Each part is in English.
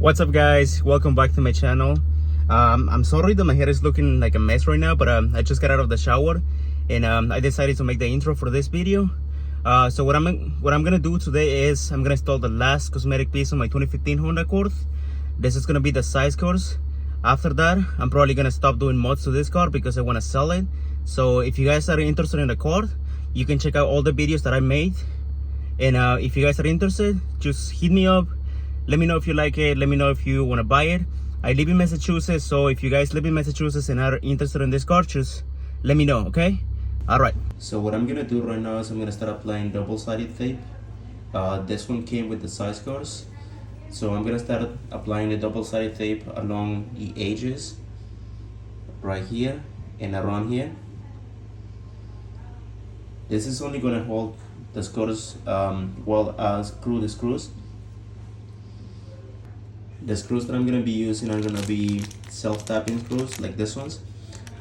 What's up, guys? Welcome back to my channel. I'm sorry that my hair is looking like a mess right now, but I just got out of the shower and I decided to make the intro for this video. So what I'm gonna do today is I'm gonna install the last cosmetic piece on my 2015 Honda Accord. This is gonna be the size course. After that, I'm probably gonna stop doing mods to this car because I want to sell it. So if you guys are interested in the car, you can check out all the videos that I made. And if you guys are interested, just hit me up. Let me know if you like it. Let me know if you want to buy it. I live in Massachusetts, so if you guys live in Massachusetts and are interested in this car, just let me know, okay? All right. So what I'm gonna do right now is I'm gonna start applying double-sided tape. This one came with the size course, so I'm gonna start applying the double-sided tape along the edges, right here and around here. This is only gonna hold the screws, screw the screws. The screws that I'm going to be using are going to be self-tapping screws like this ones.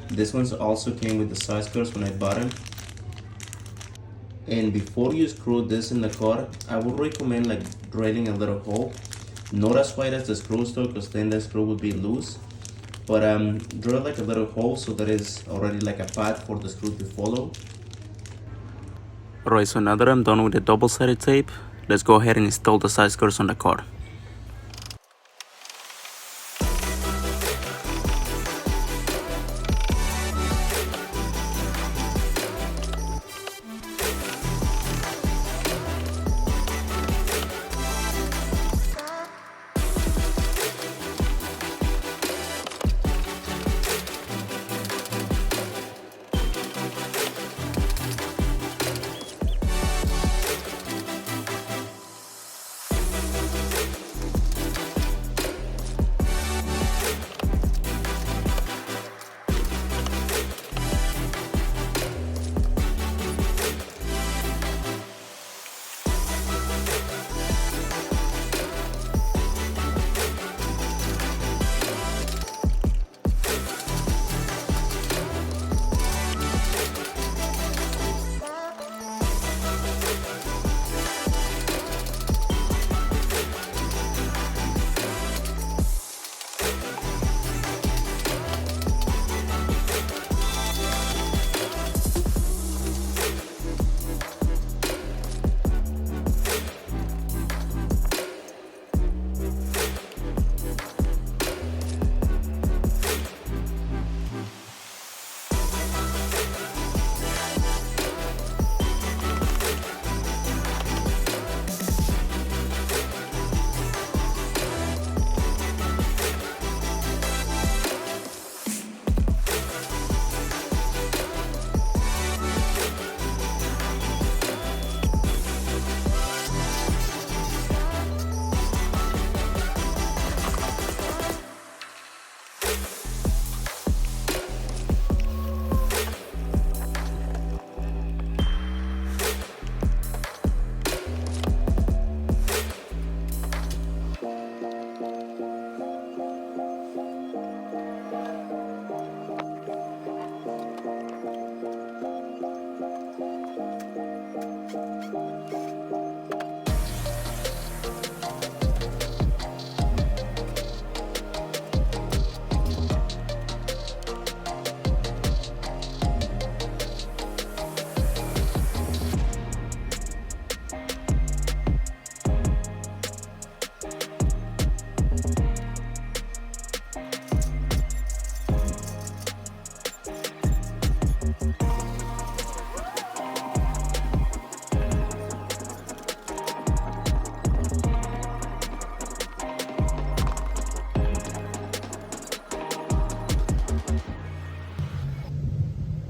This ones also came with the size course when I bought them. And before you screw this in the car, I would recommend like drilling a little hole. Not as wide as the screws though, because then the screw would be loose. But drill like a little hole so that is already like a path for the screw to follow. Alright, so now that I'm done with the double-sided tape, let's go ahead and install the size course on the car.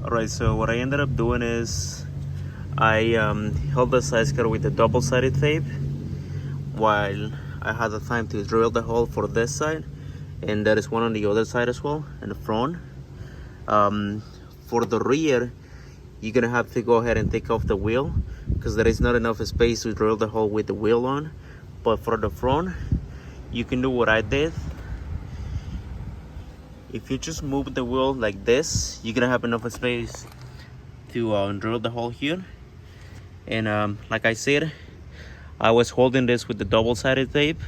Alright, so what I ended up doing is I held the size cutter with the double-sided tape while I had the time to drill the hole for this side, and there is one on the other side as well in the front. For the rear, you're gonna have to go ahead and take off the wheel because there is not enough space to drill the hole with the wheel on. But for the front, you can do what I did. If you just move the wheel like this, you're gonna have enough space to drill the hole here. And like I said, I was holding this with the double-sided tape.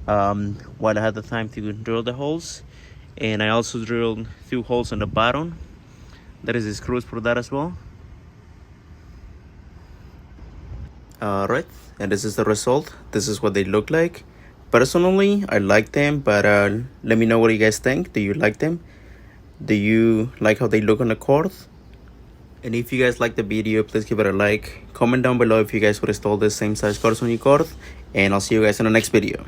while I had the time to drill the holes. And I also drilled 2 holes on the bottom. There is the screws for that as well. Alright, and this is the result. This is what they look like. Personally, I like them, but let me know what you guys think. Do you like them? Do you like how they look on the cord? And if you guys like the video, please give it a like. Comment down below if you guys would install the same size cords on your cord. And I'll see you guys in the next video.